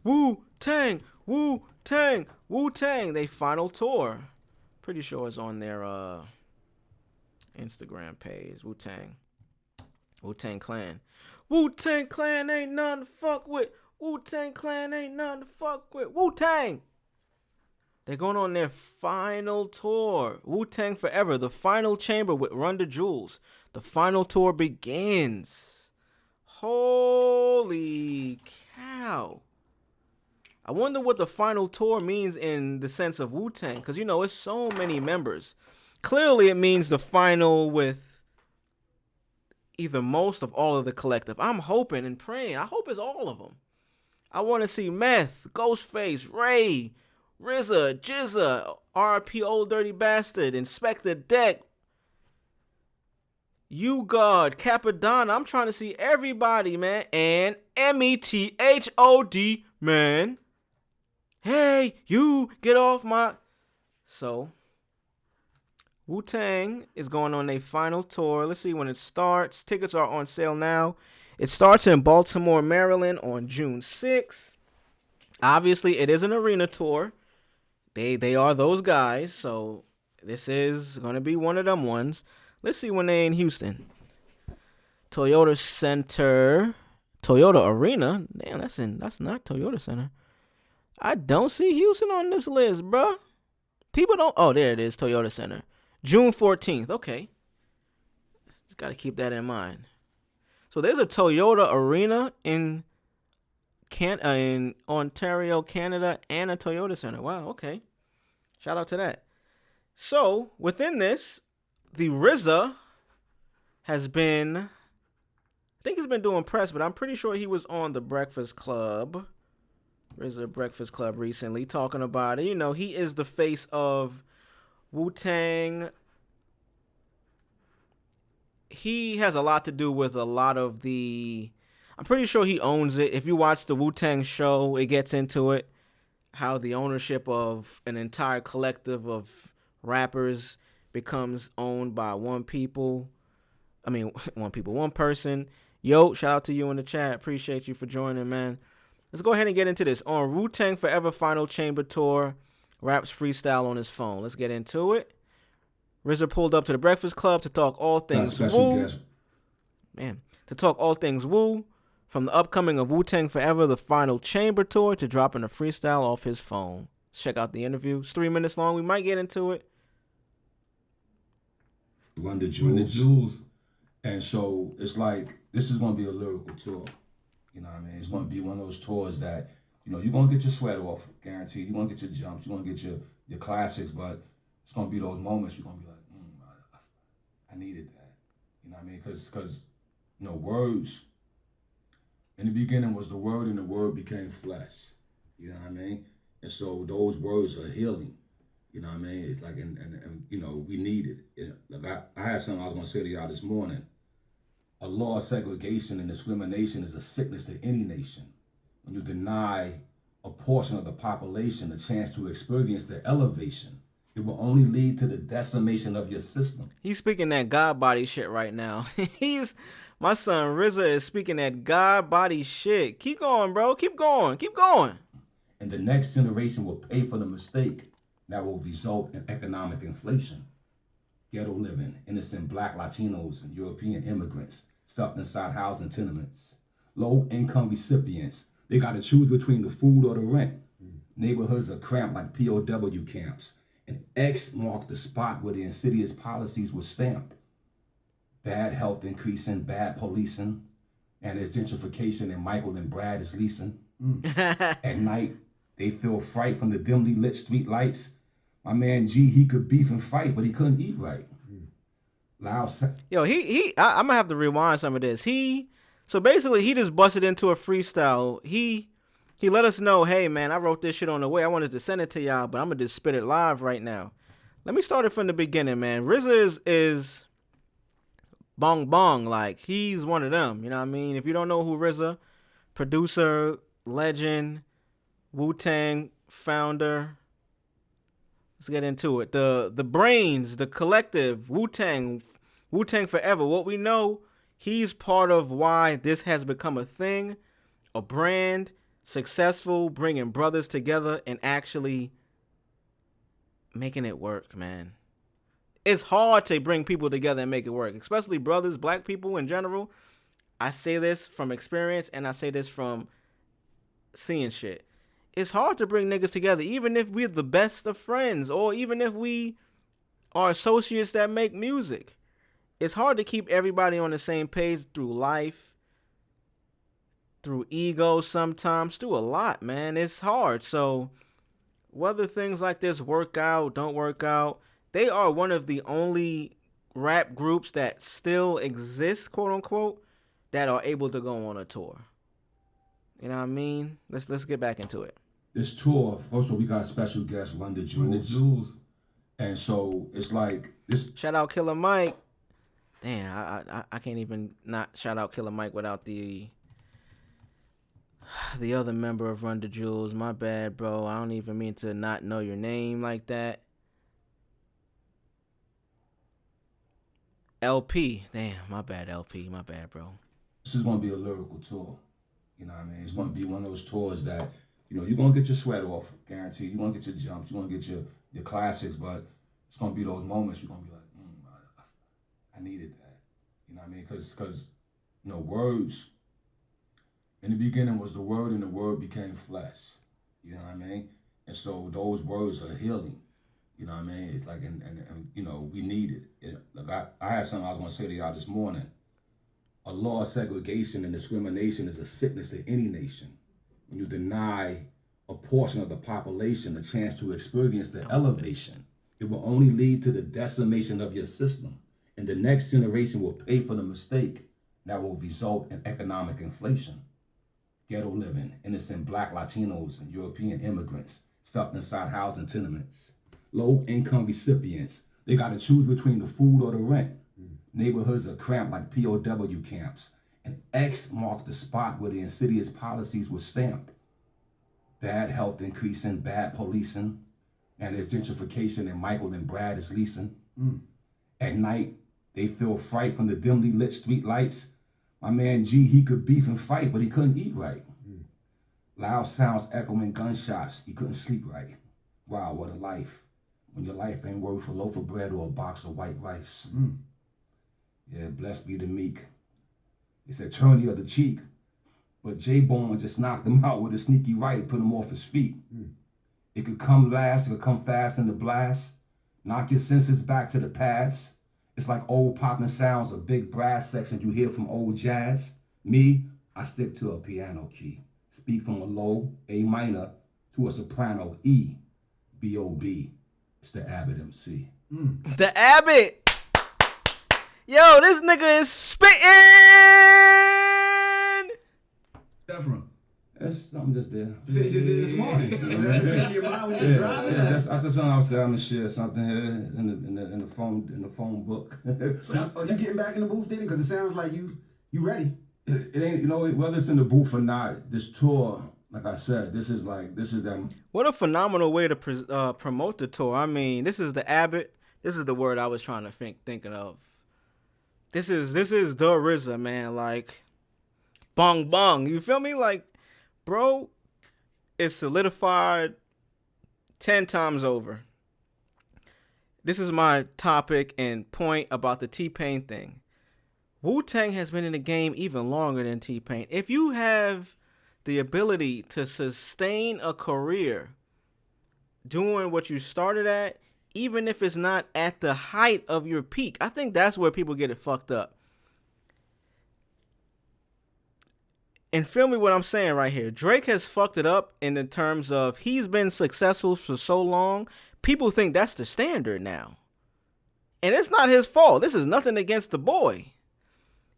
Wu-Tang, Wu-Tang, Wu-Tang. They final tour. Pretty sure it's on their Instagram page. Wu-Tang. Wu-Tang Clan. Wu-Tang Clan ain't nothing to fuck with. Wu-Tang Clan ain't nothing to fuck with. Wu-Tang. They're going on their final tour. Wu-Tang Forever, the final chamber with Run the Jewels. The final tour begins. Holy cow. I wonder what the final tour means in the sense of Wu-Tang. Because, you know, it's so many members. Clearly, it means the final with either most of all of the collective. I'm hoping and praying. I hope it's all of them. I want to see Meth, Ghostface, Ray, RZA, Jizza, RP Old Dirty Bastard, Inspectah Deck, U-God, Cappadonna. I'm trying to see everybody, man. And METHOD, man. Hey, you, get off my... So, Wu-Tang is going on their final tour. Let's see when it starts. Tickets are on sale now. It starts in Baltimore, Maryland on June 6th. Obviously, it is an arena tour. They are those guys, so this is going to be one of them ones. Let's see when they in Houston. Toyota Center. Toyota Arena? Damn, that's not Toyota Center. I don't see Houston on this list, bruh. People don't... Oh, there it is, Toyota Center. June 14th. Okay. Just got to keep that in mind. So there's a Toyota Arena in Ontario, Canada, and a Toyota Center. Wow, okay. Shout out to that. So, within this, the RZA has been... I think he's been doing press, but I'm pretty sure he was on the Breakfast Club. RZA Breakfast Club recently talking about it. You know, he is the face of Wu-Tang. He has a lot to do with a lot of the... I'm pretty sure he owns it. If you watch the Wu-Tang show, it gets into it. How the ownership of an entire collective of rappers becomes owned by one person. Yo, shout out to you in the chat. Appreciate you for joining, man. Let's go ahead and get into this. On Wu-Tang Forever Final Chamber Tour, raps freestyle on his phone. Let's get into it. RZA pulled up to the Breakfast Club to talk all things Wu. To talk all things Wu. From the upcoming of Wu-Tang Forever, the Final Chamber Tour, to dropping a freestyle off his phone. Let's check out the interview. It's 3 minutes long. We might get into it. Run the Jewels. And so it's like, this is going to be a lyrical tour. You know what I mean? It's going to be one of those tours that, you know, you're going to get your sweat off, guaranteed. You're going to get your jumps. You're going to get your classics, but it's going to be those moments you're going to be like, I needed that. You know what I mean? Because, you know, words, in the beginning was the word, and the word became flesh. You know what I mean? And so those words are healing. You know what I mean? It's like, and you know, we need it. You know, like I had something I was going to say to y'all this morning. A law of segregation and discrimination is a sickness to any nation. When you deny a portion of the population the chance to experience the elevation, it will only lead to the decimation of your system. He's speaking that God body shit right now. My son RZA is speaking that God body shit. Keep going, bro. Keep going. Keep going. And the next generation will pay for the mistake that will result in economic inflation. Ghetto living, innocent Black, Latinos, and European immigrants stuck inside housing tenements. Low-income recipients, they got to choose between the food or the rent. Neighborhoods are cramped like POW camps. And X marked the spot where the insidious policies were stamped. Bad health increasing, bad policing, and there's gentrification, and Michael and Brad is leasing. At night, they feel fright from the dimly lit street lights. My man G, he could beef and fight, but he couldn't eat right. Yo, I'm gonna have to rewind some of this. So basically he just busted into a freestyle. He let us know, hey man, I wrote this shit on the way. I wanted to send it to y'all, but I'm gonna just spit it live right now. Let me start it from the beginning, man. RZA is bong bong, like he's one of them. You know what I mean? If you don't know who RZA, producer, legend, Wu-Tang founder. Let's get into it. The brains, the collective, Wu-Tang Forever. What we know, he's part of why this has become a thing, a brand, successful, bringing brothers together and actually making it work, man. It's hard to bring people together and make it work, especially brothers, black people in general. I say this from experience and I say this from seeing shit. It's hard to bring niggas together, even if we're the best of friends or even if we are associates that make music. It's hard to keep everybody on the same page through life, through ego sometimes, through a lot, man. It's hard. So whether things like this work out, don't work out, they are one of the only rap groups that still exist, quote unquote, that are able to go on a tour. You know what I mean? Let's get back into it. This tour, first of all, we got special guest Run the Jewels. And so it's like this. Shout out Killer Mike. Damn, I can't even not shout out Killer Mike without the other member of Run the Jewels. My bad, bro. I don't even mean to not know your name like that. LP. Damn, my bad, LP. My bad, bro. This is going to be a lyrical tour. You know what I mean? It's going to be one of those tours that, you know, you're going to get your sweat off, guaranteed. You're going to get your jumps. You're going to get your classics, but it's going to be those moments you're going to be like, I needed that. You know what I mean? Because, you know, words, in the beginning was the word and the word became flesh. You know what I mean? And so those words are healing. You know what I mean? It's like, and you know, we need it. Like I had something I was going to say to y'all this morning. A law of segregation and discrimination is a sickness to any nation. When you deny a portion of the population the chance to experience the elevation, it will only lead to the decimation of your system. And the next generation will pay for the mistake that will result in economic inflation. Ghetto living, innocent black Latinos and European immigrants stuffed inside housing tenements. Low income recipients, they got to choose between the food or the rent. Neighborhoods are cramped like POW camps. And X marked the spot where the insidious policies were stamped. Bad health increasing, bad policing, and there's gentrification and Michael and Brad is leasing. At night, they feel fright from the dimly lit street lights. My man G, he could beef and fight, but he couldn't eat right. Loud sounds echoing gunshots, he couldn't sleep right. Wow, what a life. When your life ain't worth a loaf of bread or a box of white rice. Yeah, blessed be the meek. He said, turn the other cheek. But J-Bone just knocked him out with a sneaky right and put him off his feet. It could come last, it could come fast in the blast. Knock your senses back to the past. It's like old poppin' sounds of big brass sections you hear from old jazz. Me, I stick to a piano key. Speak from a low, A minor, to a soprano, E, B-O-B. It's the Abbott MC. The Abbott! Yo, this nigga is spitting! Definitely. That's something just there. You said you just did it this morning. That's just in your mind when you're driving. Yeah, that's something I was saying. I'm gonna share something here in the phone book. Are you getting back in the booth then? Because it sounds like you ready. It ain't, you know, whether it's in the booth or not. This tour, like I said, this is them. What a phenomenal way to promote the tour. I mean, this is the Abbott. This is the word I was trying to thinking of. This is the RZA, man. Like, bong bong. You feel me? Like, bro, it's solidified 10 times over. This is my topic and point about the T-Pain thing. Wu-Tang has been in the game even longer than T-Pain. If you have the ability to sustain a career doing what you started at, even if it's not at the height of your peak, I think that's where people get it fucked up. And feel me what I'm saying right here. Drake has fucked it up in the terms of he's been successful for so long, people think that's the standard now. And it's not his fault. This is nothing against the boy.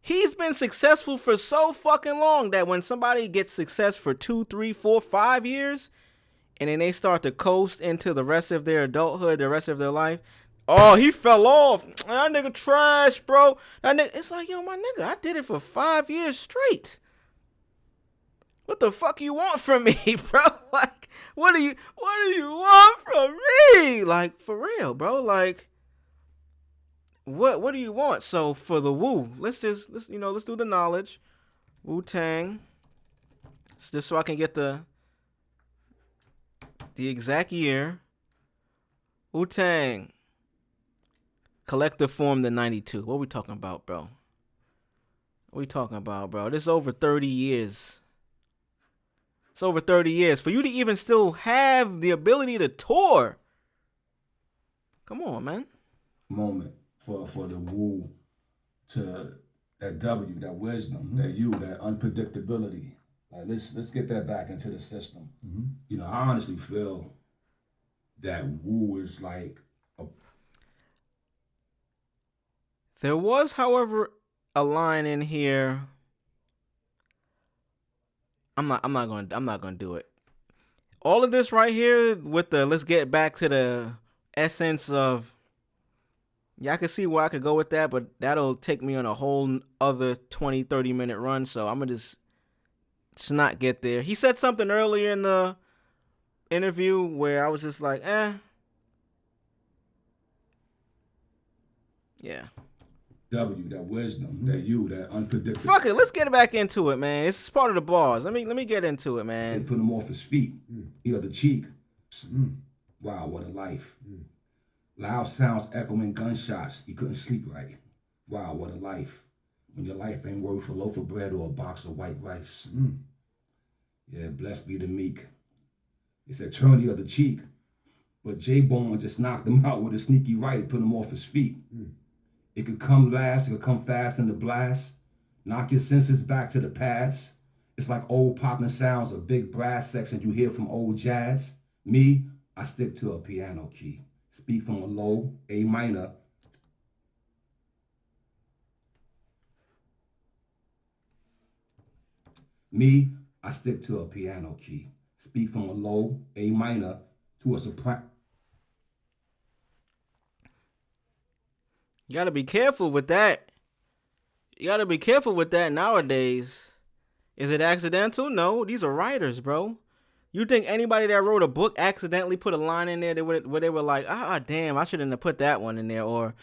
He's been successful for so fucking long that when somebody gets success for 2, 3, 4, 5 years, and then they start to coast into the rest of their adulthood, the rest of their life, oh, he fell off. That nigga trash, bro. That nigga, it's like, yo, my nigga, I did it for 5 years straight. What the fuck you want from me, bro? Like, what do you want from me? Like, for real, bro. Like, what do you want? So for the Wu, let's do the knowledge. Wu-Tang just so I can get the exact year. Wu-Tang Collective formed in 92. What we talking about, bro? This is over 30 years. It's over 30 years. For you to even still have the ability to tour. Come on, man. Moment for the Wu to that W, that wisdom, that you, that unpredictability. Like let's get that back into the system. You know, I honestly feel that Wu is like There was, however, a line in here. I'm not gonna do it. All of this right here with the let's get back to the essence of. Yeah, I can see where I could go with that, but that'll take me on a whole other 20, 30-minute run, so I'm going to just not get there. He said something earlier in the interview where I was just like, Yeah. W, that wisdom, that you, that unpredictable. Fuck it, let's get back into it, man. It's part of the bars. Let me get into it, man. They put him off his feet. The other cheek. Wow, what a life. Loud sounds echoing gunshots. He couldn't sleep right. Wow, what a life. When your life ain't worth a loaf of bread or a box of white rice. Yeah, blessed be the meek. He said, turn the other cheek. But J-Bone just knocked him out with a sneaky right and put him off his feet. It could come last, it could come fast in the blast. Knock your senses back to the past. It's like old popping sounds of big brass section you hear from old jazz. Me, I stick to a piano key. Speak from a low, A minor. Me, I stick to a piano key. Speak from a low, A minor, to a soprano. You gotta be careful with that. Nowadays. Is it accidental? No, these are writers, bro. You think anybody that wrote a book accidentally put a line in there where they were like, damn, I shouldn't have put that one in there, or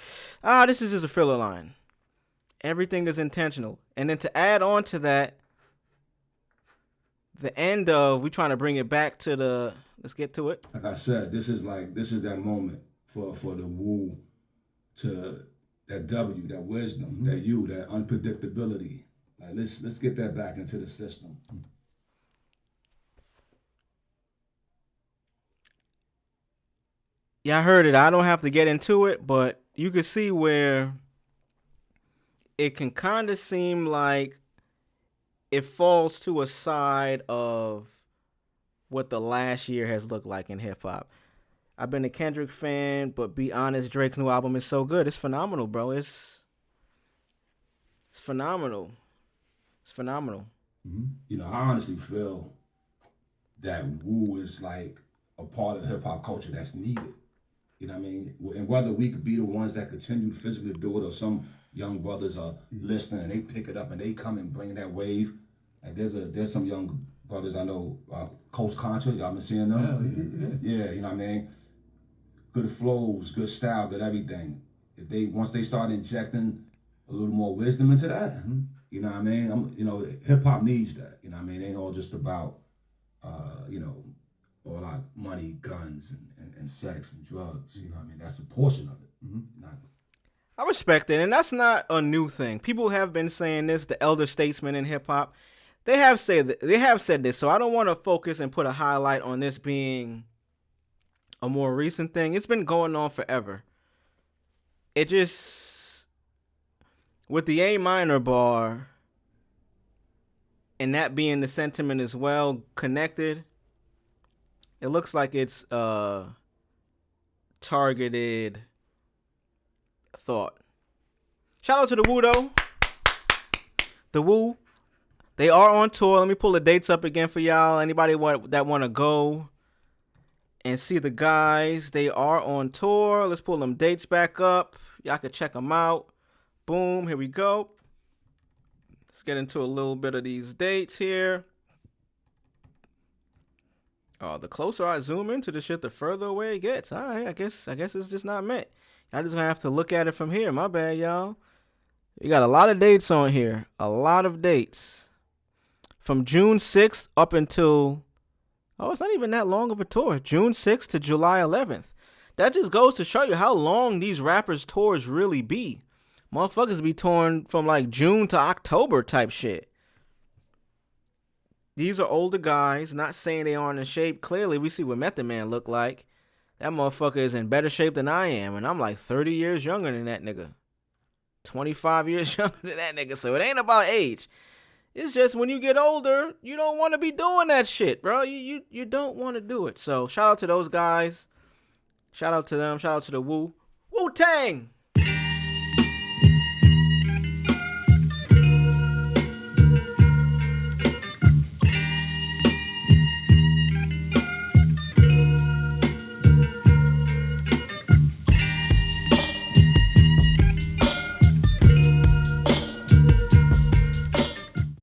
this is just a filler line. Everything is intentional. And then to add on to that, the end of, we trying to bring it back to the, let's get to it. Like I said, this is that moment for the Wu to that W, that wisdom, that you, that unpredictability. Like let's get that back into the system. Yeah, I heard it. I don't have to get into it, but you can see where it can kind of seem like it falls to a side of what the last year has looked like in hip hop. I've been a Kendrick fan, but be honest, Drake's new album is so good. It's phenomenal, bro. It's phenomenal. It's phenomenal. You know, I honestly feel that Wu is like a part of hip hop culture that's needed. You know what I mean? And whether we could be the ones that continue to physically do it, or some young brothers are listening and they pick it up and they come and bring that wave. Like there's some young brothers I know, Coast Contra, y'all been seeing them? Yeah, you know what I mean? Good flows, good style, good everything. Once they start injecting a little more wisdom into that, you know what I mean? Hip hop needs that. You know what I mean? It ain't all just about, all our money, guns, and sex and drugs. You know what I mean? That's a portion of it. I respect it, and that's not a new thing. People have been saying this. The elder statesmen in hip hop, they have said this. So I don't want to focus and put a highlight on this being a more recent thing. It's been going on forever. It just, with the A minor bar, and that being the sentiment as well connected, it looks like it's targeted thought. Shout out to the Wu though. The Wu, they are on tour. Let me pull the dates up again for y'all. Anybody that want to go and see the guys, they are on tour. Let's pull them dates back up. Y'all can check them out. Boom, here we go. Let's get into a little bit of these dates here. Oh, the closer I zoom into the shit, the further away it gets. All right, I guess it's just not meant. Y'all just gonna have to look at it from here. My bad, y'all. You got a lot of dates on here. A lot of dates. from June 6th up until, oh, it's not even that long of a tour. June 6th to July 11th. That just goes to show you how long these rappers' tours really be. Motherfuckers be touring from like June to October type shit. These are older guys, not saying they aren't in shape. Clearly, we see what Method Man look like. That motherfucker is in better shape than I am, and I'm like 30 years younger than that nigga. 25 years younger than that nigga, so it ain't about age. It's just when you get older, you don't want to be doing that shit, bro. You don't want to do it. So shout out to those guys. Shout out to them. Shout out to the Wu-Tang.